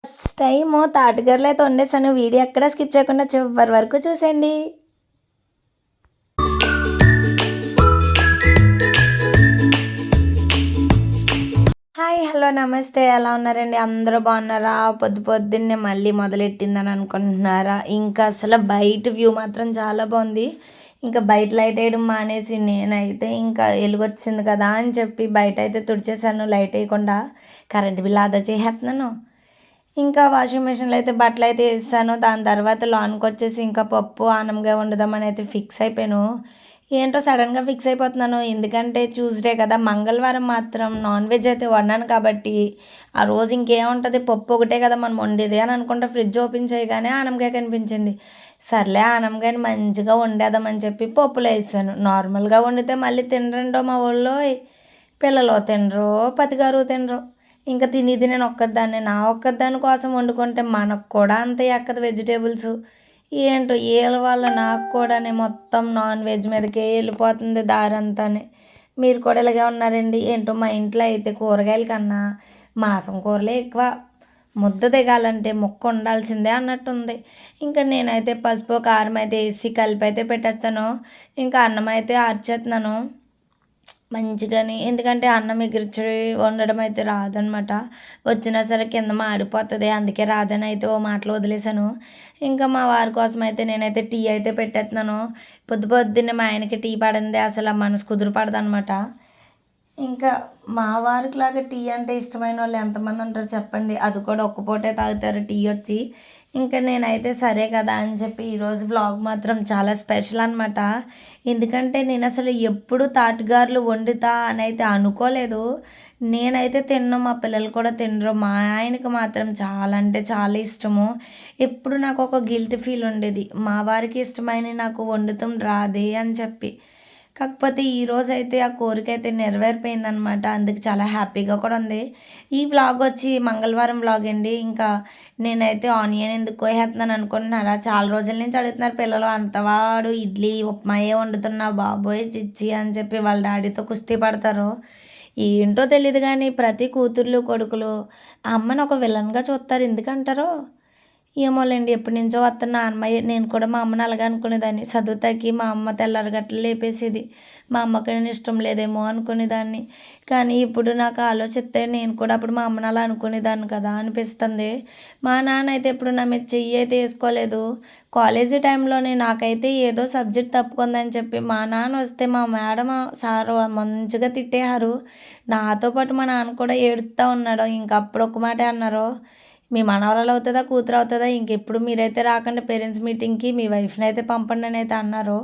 First time తాటిగర్రలు అయితే వండేసాను. Video ఎక్కడ skip చేయకుండా చివరి వరకు చూసేయండి. హాయ్, హలో, నమస్తే. ఎలా ఉన్నారండి? అందరూ బాగున్నారా? పొద్దున్నే మళ్ళీ మొదలెట్టిందని అనుకుంటున్నారా? ఇంకా అసలు బయట వ్యూ మాత్రం చాలా బాగుంది. ఇంకా బయట లైట్ వేయడం మానేసి నేనైతే ఇంకా వెలుగొచ్చింది కదా అని చెప్పి బయట అయితే తుడిచేసాను లైట్ వేయకుండా. కరెంట్ బిల్ ఆదా చేసేస్తున్నాను. ఇంకా వాషింగ్ మిషన్లో అయితే బట్టలు అయితే వేసాను. దాని తర్వాత లాన్కి వచ్చేసి ఇంకా పప్పు ఆనంగా వండుదామని అయితే ఫిక్స్ అయిపోయాను. ఏంటో సడన్గా ఫిక్స్ అయిపోతున్నాను. ఎందుకంటే ట్యూస్డే కదా, మంగళవారం మాత్రం నాన్ వెజ్ అయితే వండాను కాబట్టి ఆ రోజు ఇంకేముంటుంది, పప్పు ఒకటే కదా మనం వండేది అని అనుకుంటా ఫ్రిడ్జ్ ఓపెన్ చేయగానే ఆనంగా కనిపించింది. సర్లే ఆనంగాని మంచిగా వండేద్దామని చెప్పి పప్పులో వేసాను. నార్మల్గా వండితే మళ్ళీ తినరండో మా ఊళ్ళో, పిల్లలు తినరు, పతిగారు తినరు. ఇంకా తినేది నేను ఒక్కదాన్నే. నా ఒక్కదాని కోసం వండుకుంటే మనకు కూడా అంతే ఎక్కదు వెజిటేబుల్స్. ఏంటో వీళ్ళ వల్ల నాకు కూడా మొత్తం నాన్ వెజ్ మీదకే వెళ్ళిపోతుంది దారంతానే. మీరు కూడా ఇలాగే ఉన్నారండి? ఏంటో మా ఇంట్లో అయితే కూరగాయల కన్నా మాంసం కూరలే ఎక్కువ. ముద్ద దిగాలంటే ముక్క ఉండాల్సిందే అన్నట్టుంది. ఇంకా నేనైతే పసుపు కారం అయితే వేసి కలిపి అయితే పెట్టేస్తాను. ఇంకా అన్నం అయితే ఆర్చేస్తున్నాను మంచిగాని. ఎందుకంటే అన్నం ఎగిరిచి వండడం అయితే రాదనమాట. వచ్చినా సరే కింద మాడిపోతుంది, అందుకే రాదని అయితే ఓ మాటలు వదిలేసాను. ఇంకా మా వారి కోసం అయితే నేనైతే టీ అయితే పెట్టేస్తున్నాను. పొద్దున్నే మా ఆయనకి టీ పడింది అసలు మనసు కుదురు పడదనమాట. ఇంకా మా వారికి లాగా టీ అంటే ఇష్టమైన వాళ్ళు ఎంతమంది ఉంటారు చెప్పండి? అది కూడా ఒక్క పూటే తాగుతారు టీ వచ్చి. ఇంకా నేనైతే సరే కదా అని చెప్పి ఈరోజు వ్లాగ్ మాత్రం చాలా స్పెషల్ అనమాట. ఎందుకంటే నేను అసలు ఎప్పుడు తాటిగారులు వండుతా అని అయితే అనుకోలేదు. నేనైతే తిన్ను, మా పిల్లలు కూడా తినరు. మా ఆయనకి మాత్రం చాలా అంటే చాలా ఇష్టము. ఎప్పుడు నాకు ఒక గిల్ట్ ఫీల్ ఉండేది, మా వారికి ఇష్టమైన నాకు వండుతాం రాదే అని చెప్పి. కాకపోతే ఈరోజు అయితే ఆ కోరిక అయితే నెరవేరిపోయిందనమాట. అందుకు చాలా హ్యాపీగా కూడా ఉంది. ఈ వ్లాగ్ వచ్చి మంగళవారం వ్లాగ్ అండి. ఇంకా నేనైతే ఆనియన్ ఎందుకు కోసేస్తున్నాను అనుకుంటున్నారా? చాలా రోజుల నుంచి అడుగుతున్నారు పిల్లలు, అంతవాడు ఇడ్లీ ఉప్మాయే వండుతున్నావు బాబోయ్ చిచ్చి అని చెప్పి వాళ్ళ డాడీతో కుస్తీ పడతారు. ఏంటో తెలియదు కానీ ప్రతి కూతుర్లు కొడుకులు ఆ అమ్మని ఒక విలన్గా చూస్తారు. ఎందుకంటారో ఏమోలేండి, ఎప్పటి నుంచో వస్తున్న అమ్మాయి. నేను కూడా మా అమ్మని అలాగే అనుకునేదాన్ని. చదువుతాకి మా అమ్మ తెల్లారగట్ల లేపేసేది. మా అమ్మకి నేను ఇష్టం లేదేమో అనుకునేదాన్ని. కానీ ఇప్పుడు నాకు ఆలోచిస్తే నేను కూడా అప్పుడు మా అమ్మని అలా అనుకునేదాన్ని కదా అనిపిస్తుంది. మా నాన్న అయితే ఎప్పుడు నా మీద చెయ్యి అయితే వేసుకోలేదు. కాలేజీ టైంలోనే నాకైతే ఏదో సబ్జెక్ట్ తప్పుకుందని చెప్పి మా నాన్న వస్తే మా మేడం సారు మంచిగా తిట్టేశారు. నాతో పాటు మా నాన్న కూడా ఏడుస్తూ ఉన్నాడు. ఇంక అప్పుడు ఒక మాట అన్నారు, మీ మనవరాలు అవుతుందా కూతురు అవుతుందా, ఇంకెప్పుడు మీరైతే రాకండి పేరెంట్స్ మీటింగ్కి, మీ వైఫ్ని అయితే పంపండి అని అయితే అన్నారు.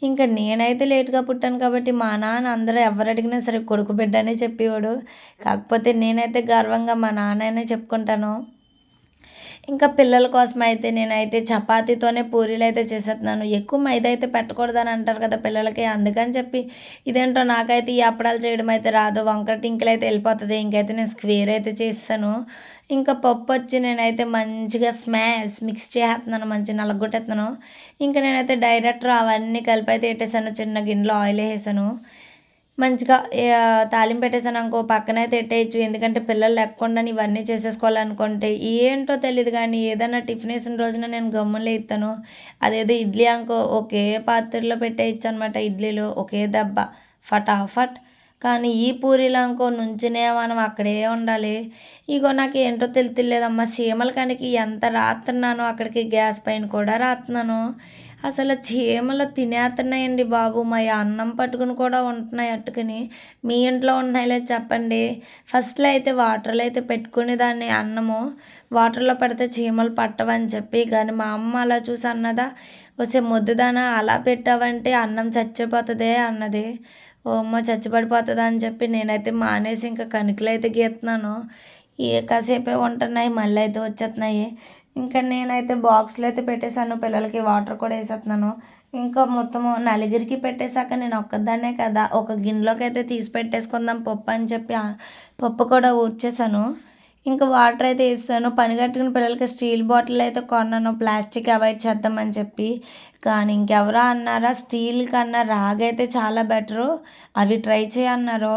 ఇంకా నేనైతే లేట్గా పుట్టాను కాబట్టి మా నాన్న అందరూ ఎవరు అడిగినా సరే కొడుకు బిడ్డ అనే చెప్పేవాడు. కాకపోతే నేనైతే గర్వంగా మా నాన్ననే చెప్పుకుంటాను. ఇంకా పిల్లల కోసం అయితే నేనైతే చపాతీతోనే పూరీలు అయితే చేసేస్తున్నాను. ఎక్కువ మైదా అయితే పెట్టకూడదని అంటారు కదా పిల్లలకి, అందుకని చెప్పి ఇదేంటో నాకైతే ఈ అప్పడాలు చేయడం అయితే రాదు. వంకర టింకులు అయితే వెళ్ళిపోతుంది. ఇంకైతే నేను స్క్వేర్ అయితే చేస్తాను. ఇంకా పప్పు వచ్చి నేనైతే మంచిగా మిక్స్ చేస్తున్నాను, మంచిగా నలగొట్టేస్తున్నాను. ఇంకా నేనైతే డైరెక్ట్ అవన్నీ కలిపి అయితే పెట్టేసాను. చిన్న గిన్నెలో ఆయిల్ వేసాను. మంచిగా తాలింపు పెట్టేసాను అనుకో పక్కనైతే పెట్టేయచ్చు. ఎందుకంటే పిల్లలు లేకుండా ఇవన్నీ చేసేసుకోవాలనుకుంటే ఏంటో తెలియదు కానీ ఏదైనా టిఫిన్ వేసిన రోజున నేను గమ్మున ఇస్తాను. అదేదో ఇడ్లీ అనుకో ఒకే పాత్రలో పెట్టేయచ్చు అనమాట. ఇడ్లీలో ఒకే దెబ్బ ఫటాఫట్. కానీ ఈ పూరీలు అనుకో నుంచునే మనం అక్కడే ఉండాలి. ఇగో నాకు ఏంటో తెలియలేదమ్మా, చీమల కనికి ఎంత రాస్తున్నానో అక్కడికి గ్యాస్ పైన కూడా రాస్తున్నాను. అసలు చీమలు తినేస్తున్నాయండి బాబు. మా అన్నం పట్టుకుని కూడా ఉంటున్నాయి అట్టుకుని. మీ ఇంట్లో ఉన్నాయిలే చెప్పండి. ఫస్ట్లో అయితే వాటర్లో అయితే పెట్టుకునే దాన్ని అన్నము. వాటర్లో పెడితే చీమలు పట్టవని చెప్పి, కానీ మా అమ్మ అలా చూసి అన్నదా, వస్తే ముద్దుదానా అలా పెట్టావంటే అన్నం చచ్చిపోతుందే అన్నది. ఓ అమ్మ చచ్చిపడిపోతుందా అని చెప్పి నేనైతే మానేసి ఇంకా కణికలు అయితే గీస్తున్నాను. కాసేపే ఉంటున్నాయి మళ్ళీ అయితే వచ్చేస్తున్నాయి. ఇంకా నేనైతే బాక్స్లో అయితే పెట్టేశాను, పిల్లలకి వాటర్ కూడా వేసేస్తున్నాను. ఇంకా మొత్తము నలుగురికి పెట్టేశాక నేను ఒక్కదాన్నే కదా, ఒక గిన్నెలోకి అయితే తీసి పెట్టేసుకుందాం పప్పు అని చెప్పి పప్పు కూడా ఊడ్చేసాను. ఇంకా వాటర్ అయితే వేస్తాను. పని కట్టుకుని పిల్లలకి స్టీల్ బాటిల్ అయితే కొన్నాను, ప్లాస్టిక్ అవాయిడ్ చేద్దామని చెప్పి. కానీ ఇంకెవరో అన్నారా స్టీల్ కన్నా రాగైతే చాలా బెటరు, అవి ట్రై చేయన్నారు.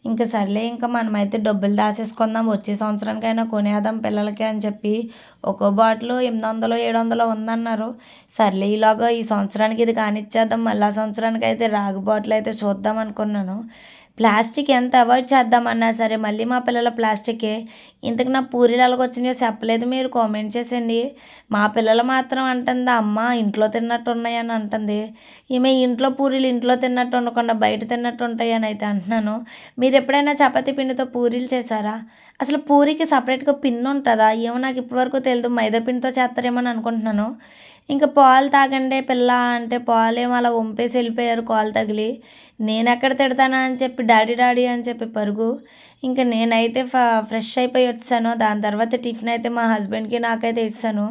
ఇంకా సర్లే ఇంకా మనమైతే డబ్బులు దాచేసుకుందాం, వచ్చే సంవత్సరానికైనా కొనేద్దాం పిల్లలకి అని చెప్పి. ఒక్కో బాటిల్ 800 700 ఉందన్నారు. సర్లే ఈలోగా ఈ సంవత్సరానికి ఇది కానిచ్చేద్దాం, మళ్ళీ ఆ సంవత్సరానికి అయితే రాగి బాటిల్ అయితే చూద్దాం అనుకున్నాను. ప్లాస్టిక్ ఎంత అవాయిడ్ చేద్దామన్నా సరే మళ్ళీ మా పిల్లల ప్లాస్టికే. ఇంతకు నా పూరీలు ఎలాగొచ్చినాయో చెప్పలేదు, మీరు కామెంట్ చేసేయండి. మా పిల్లలు మాత్రం అంటుంది, అమ్మ ఇంట్లో తిన్నట్టు ఉన్నాయని అంటుంది. ఈమె ఇంట్లో పూరీలు ఇంట్లో తిన్నట్టు ఉండకుండా బయట తిన్నట్టు ఉంటాయని అయితే అంటున్నాను. మీరు ఎప్పుడైనా చపాతీ పిండితో పూరీలు చేశారా? అసలు పూరీకి సపరేట్గా పిండి ఉంటుందా? ఏమో నాకు ఇప్పటివరకు తెలియదు, మైదా పిండితో చేస్తారేమో అని అనుకుంటున్నాను. ఇంకా పాలు తాగండే పిల్ల అంటే పాలేమో అలా వంపేసి వెళ్ళిపోయారు కాలు తగిలి. నేను ఎక్కడ తిడతానా అని చెప్పి డాడీ డాడీ అని చెప్పి పరుగు. ఇంకా నేనైతే ఫ్రెష్ అయిపోయి వచ్చాను. దాని తర్వాత టిఫిన్ అయితే మా హస్బెండ్కి నాకైతే ఇస్తాను.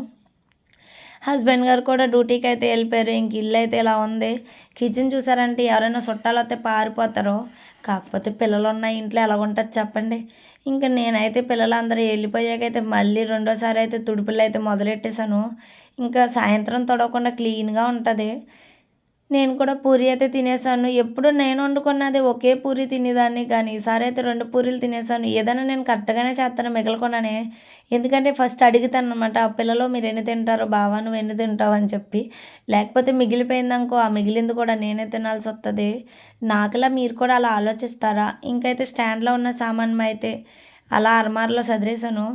హస్బెండ్ గారు కూడా డ్యూటీకి అయితే వెళ్ళిపోయారు. ఇంక ఇల్లు అయితే ఇలా ఉంది. కిచెన్ చూసారంటే ఎవరైనా చుట్టాలు వస్తే పారిపోతారు. కాకపోతే పిల్లలు ఉన్న ఇంట్లో ఎలాగుంటుంది చెప్పండి. ఇంకా నేనైతే పిల్లలందరూ వెళ్ళిపోయాకైతే మళ్ళీ రెండోసారి అయితే తుడుపులు అయితే మొదలెట్టేశాను. ఇంకా సాయంత్రం తొడవకుండా క్లీన్గా ఉంటుంది. నేను కూడా పూరి అయితే తినేసాను. ఎప్పుడు నేను వండుకున్నది ఒకే పూరి తినేదాన్ని, కానీ ఈసారి అయితే 2 పూరీలు తినేసాను. ఏదైనా నేను కరెక్ట్గానే చేస్తాను, మిగలకుండానే. ఎందుకంటే ఫస్ట్ అడుగుతాను అనమాట, పిల్లలు మీరు ఎన్ని తింటారో బావా నువ్వు ఎన్ని తింటావు అని చెప్పి. లేకపోతే మిగిలిపోయిందనుకో ఆ మిగిలింది కూడా నేనే తినాల్సి వస్తుంది. నాకులా మీరు కూడా అలా ఆలోచిస్తారా? ఇంకైతే స్టాండ్లో ఉన్న సామాను అయితే అలా అర్మార్లో సదిరేసాను.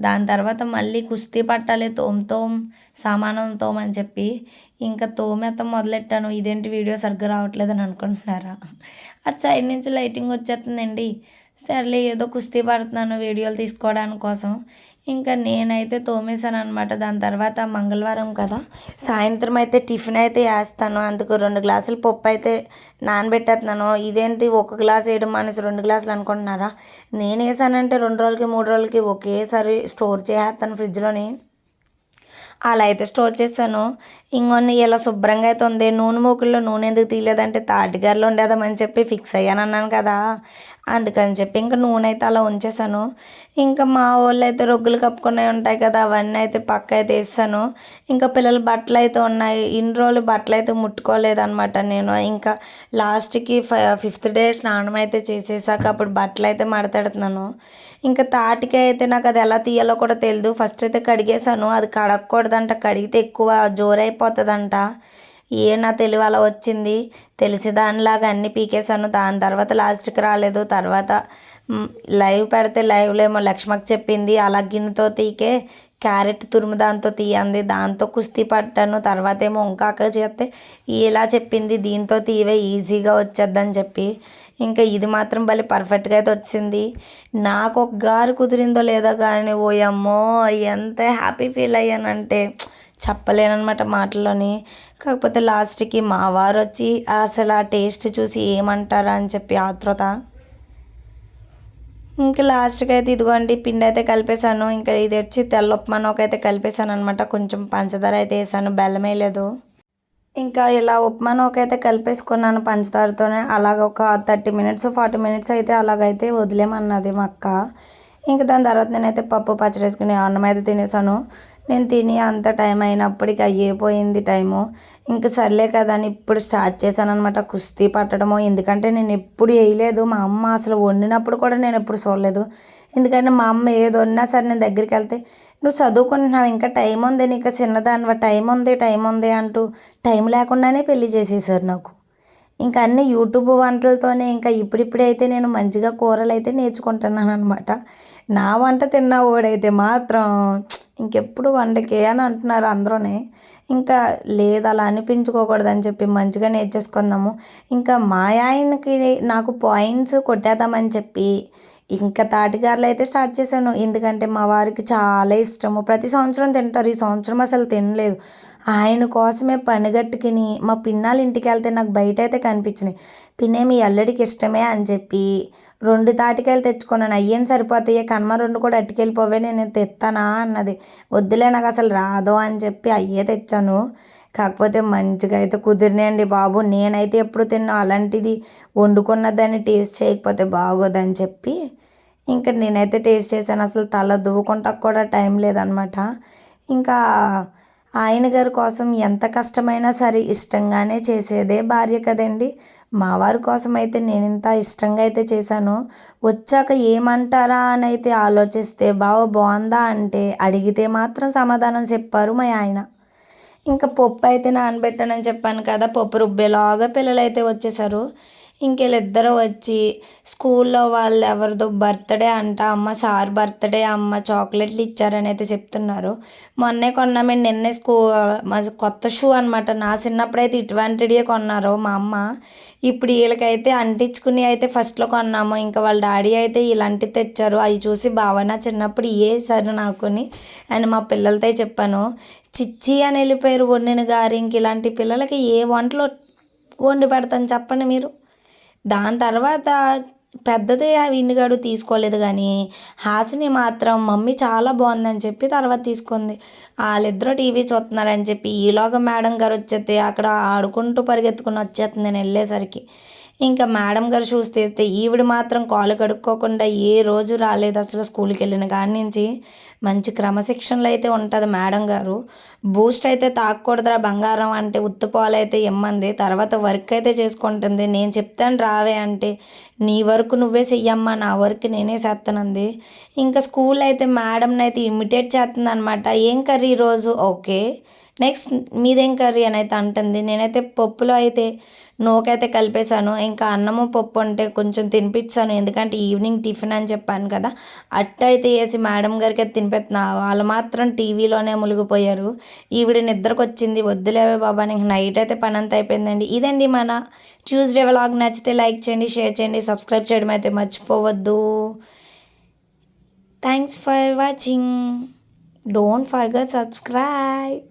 దాని తర్వాత మళ్ళీ కుస్తీ పట్టాలి, సామానం తోమని చెప్పి ఇంకా తోమేత్తం మొదలెట్టాను. ఇదేంటి వీడియో సరిగ్గా రావట్లేదని అనుకుంటున్నారా? అటు సైడ్ నుంచి లైటింగ్ వచ్చేస్తుందండి. సర్లే ఏదో కుస్తీ పడుతున్నాను వీడియోలు తీసుకోవడానికి కోసం. ఇంకా నేనైతే తోమేశాను అనమాట. దాని తర్వాత మంగళవారం కదా, సాయంత్రం అయితే టిఫిన్ అయితే వేస్తాను. అందుకు 2 గ్లాసులు పప్పు అయితే నానబెట్టేస్తున్నాను. ఇదేంటి ఒక గ్లాస్ వేయడం మానేసి 2 గ్లాసులు అనుకుంటున్నారా? నేను వేసానంటే 2 రోజులకి 3 రోజులకి ఒకేసారి స్టోర్ చేసేస్తాను ఫ్రిడ్జ్లోని. అలా అయితే స్టోర్ చేశాను. ఇంకొన్ని ఇలా శుభ్రంగా అయితే ఉంది. నూనె మూకుల్లో నూనె ఎందుకు తీయలేదంటే తాటిగారిలో ఉండేదామని చెప్పి ఫిక్స్ అయ్యాను అన్నాను కదా, అందుకని చెప్పి ఇంకా నూనె అయితే అలా ఉంచేసాను. ఇంకా మా వాళ్ళు అయితే రొగ్గులు కప్పుకున్నవి ఉంటాయి కదా, అవన్నీ అయితే పక్క అయితే వేసాను. ఇంకా పిల్లల బట్టలు అయితే ఉన్నాయి. ఇన్ని రోజులు బట్టలు అయితే ముట్టుకోలేదన్నమాట నేను. ఇంకా లాస్ట్కి 5th డే స్నానం అయితే చేసేసాక అప్పుడు బట్టలు అయితే మడతెడుతున్నాను. ఇంకా తాటికాయ అయితే నాకు అది ఎలా తీయాలో కూడా తెలియదు. ఫస్ట్ అయితే కడిగేసాను. అది కడగకూడదంట, కడిగితే ఎక్కువ జోరైపోతుందంట. నా తెలివి అలా వచ్చింది. తెలిసి దానిలాగా అన్నీ పీకేసాను. దాని తర్వాత లాస్ట్కి రాలేదు. తర్వాత లైవ్ పెడితే లైవ్లో ఏమో లక్ష్మకి చెప్పింది అలా గిన్నెతో తీకే క్యారెట్ తురుము దాంతో తీయంది, దాంతో కుస్తీ పట్టాను. తర్వాత ఏమో ఇంకాక చేస్తే ఇలా చెప్పింది దీంతో తీవే ఈజీగా వచ్చేద్దని చెప్పి. ఇంకా ఇది మాత్రం భలే పర్ఫెక్ట్గా అయితే వచ్చింది. నాకు ఒక గారు కుదిరిందో లేదో కానీ ఓయమ్మో ఎంత హ్యాపీ ఫీల్ అయ్యానంటే చెప్పలేనమాట మాటల్లోని. కాకపోతే లాస్ట్కి మా వారు వచ్చి అసలు ఆ టేస్ట్ చూసి ఏమంటారా అని చెప్పి ఆతృత. ఇంకా లాస్ట్కి అయితే ఇదిగోండి పిండి అయితే కలిపేశాను. ఇంకా ఇది వచ్చి తెల్ల ఉప్మానోకైతే కలిపేశాను అనమాట. కొంచెం పంచదార అయితే వేసాను, బెల్లం వేయలేదు. ఇంకా ఇలా ఉప్మానోకైతే కలిపేసుకున్నాను పంచదారతోనే. అలాగ ఒక 30 మినిట్స్ 40 మినిట్స్ అయితే అలాగైతే వదిలేమన్నది మా అక్క. ఇంకా దాని తర్వాత నేనైతే పప్పు పచ్చడి వేసుకుని అన్నం అయితే తినేసాను. నేను తిని అంత టైం అయినప్పటికీ అయిపోయింది టైము. ఇంక సర్లే కదా అని ఇప్పుడు స్టార్ట్ చేశాను అనమాట కుస్తీ పట్టడము. ఎందుకంటే నేను ఎప్పుడు వేయలేదు, మా అమ్మ అసలు వండినప్పుడు కూడా నేను ఎప్పుడు చూడలేదు. ఎందుకంటే మా అమ్మ ఏది వండినా సరే నేను దగ్గరికి వెళ్తే నువ్వు చదువుకుంటున్నావు ఇంకా టైం ఉంది, నీకు చిన్నదానివా, టైం ఉంది అంటూ టైం లేకుండానే పెళ్లి చేసేసారు నాకు. ఇంకా అన్నీ యూట్యూబ్ వంటలతోనే. ఇంకా ఇప్పుడిప్పుడైతే నేను మంచిగా కూరలు అయితే నేర్చుకుంటున్నాను అనమాట. నా వంట తిన్న వాడైతే మాత్రం ఇంకెప్పుడు వండకే అని అంటున్నారు అందరూనే. ఇంకా లేదు అలా అనిపించుకోకూడదని చెప్పి మంచిగా నేర్చేసుకుందాము. ఇంకా మా ఆయనకి నాకు పాయింట్స్ కొట్టేద్దామని చెప్పి ఇంకా తాటిగారులు అయితే స్టార్ట్ చేశాను. ఎందుకంటే మా వారికి చాలా ఇష్టము, ప్రతి సంవత్సరం తింటారు. ఈ సంవత్సరం అసలు తినలేదు. ఆయన కోసమే పనిగట్టుకుని మా పిన్నాళ్ళ ఇంటికి వెళ్తే నాకు బయట అయితే కనిపించినాయి. పిన్నే మీ అల్లడికి ఇష్టమే అని చెప్పి 2 తాటికాయలు తెచ్చుకున్నాను. అయ్యేం సరిపోతాయి, కనుమ 2 కూడా అట్టుకెళ్ళిపోవే నేను తెస్తానా అన్నది. వద్దులే నాకు అసలు రాదు అని చెప్పి అయ్యే తెచ్చాను. కాకపోతే మంచిగా అయితే కుదిరినాయండి బాబు. నేనైతే ఎప్పుడు తిన్నా అలాంటిది వండుకున్న దాన్ని టేస్ట్ చేయకపోతే బాగోదని చెప్పి ఇంకా నేనైతే టేస్ట్ చేశాను. అసలు తల దువ్వుకుంటానికి కూడా టైం లేదనమాట. ఇంకా ఆయన గారి కోసం ఎంత కష్టమైనా సరే ఇష్టంగానే చేసేదే భార్య కదండీ! మా వారి కోసం అయితే నేనింత ఇష్టంగా అయితే చేశానో, వచ్చాక ఏమంటారా అనైతే ఆలోచిస్తే, "బావ బావుందా?" అంటే అడిగితే మాత్రం సమాధానం చెప్పారు మా ఆయన. ఇంకా పప్పయితే నానబెట్టానని చెప్పాను కదా! పప్పు రుబ్బేలోగా పిల్లలైతే వచ్చేసారు. ఇంకీళ్ళిద్దరూ వచ్చి స్కూల్లో వాళ్ళెవరిదో బర్త్‌డే అంట. అమ్మ సార్ బర్త్‌డే అమ్మ చాక్లెట్లు ఇచ్చారనైతే చెప్తున్నారు. మొన్నే కొన్నామండి నిన్నే మాది కొత్త షూ అనమాట. నా చిన్నప్పుడైతే ఇటువంటిడియే కొన్నారు మా అమ్మ. ఇప్పుడు ఈళ్ళకైతే అంటించుకుని అయితే ఫస్ట్‌లో కొన్నాము. ఇంకా వాళ్ళ డాడీ అయితే ఈళ్ళంటి తెచ్చారు. అయి చూసి "బావ నా చిన్నప్పుడు ఇయ్యే ఏశారు నాకుని" అని మా పిల్లలతో చెప్పాను. చిచ్చి అని వెళ్ళిపోయారు వండిన గారు. ఇంక ఇలాంటి పిల్లలకి ఏ వంటలు వండి పెడతాను చెప్పండి మీరు. దాని తర్వాత పెద్దది ఆ విన్నిగాడు తీసుకోలేదు కానీ హాసిని మాత్రం మమ్మీ చాలా బాగుందని చెప్పి తర్వాత తీసుకుంది. వాళ్ళిద్దరూ టీవీ చూస్తున్నారని చెప్పి ఈలోగా మేడం గారు వచ్చేస్తే అక్కడ ఆడుకుంటూ పరిగెత్తుకుని వచ్చేస్తుంది నేను వెళ్ళేసరికి. ఇంకా మేడం గారు చూస్తే ఈవిడ మాత్రం కాళ్ళు కడుక్కోకుండా ఏ రోజు రాలేదు అసలు స్కూల్కి వెళ్ళిన కాడి నుంచి. మంచి క్రమశిక్షణలో అయితే ఉంటుంది మేడం గారు. బూస్ట్ అయితే తాగకూడదురా బంగారం అంటే ఉత్తి పాలైతే ఇమ్మంది. తర్వాత వర్క్ అయితే చేసుకుంటుంది. నేను చెప్తాను రావే అంటే నీ వర్క్ నువ్వే చెయ్యమ్మా నా వర్క్ నేనే చేస్తానంది. ఇంకా స్కూల్ అయితే మేడంని అయితే ఇమిటేట్ చేస్తుంది అనమాట. ఏం కర్రీ ఈరోజు ఓకే నెక్స్ట్ మీదేం కర్రీ అని అయితే అంటుంది. నేనైతే పప్పులో అయితే నూకైతే కలిపేశాను. ఇంకా అన్నము పప్పు అంటే కొంచెం తినిపించాను. ఎందుకంటే ఈవినింగ్ టిఫిన్ అని చెప్పాను కదా! అట్టయితే వేసి మేడం గారికి అయితే తినిపెడుతున్నా. వాళ్ళు మాత్రం టీవీలోనే మునిగిపోయారు. ఈవిడ నిద్రకొచ్చింది. వద్దులేవే బాబా ఇంక నైట్ అయితే పనంతా అయిపోయిందండి. ఇదండి మన ట్యూస్డే వ్లాగ్. నచ్చితే లైక్ చేయండి, షేర్ చేయండి, సబ్స్క్రైబ్ చేయడం అయితే మర్చిపోవద్దు. Thanks for watching. Don't forget subscribe.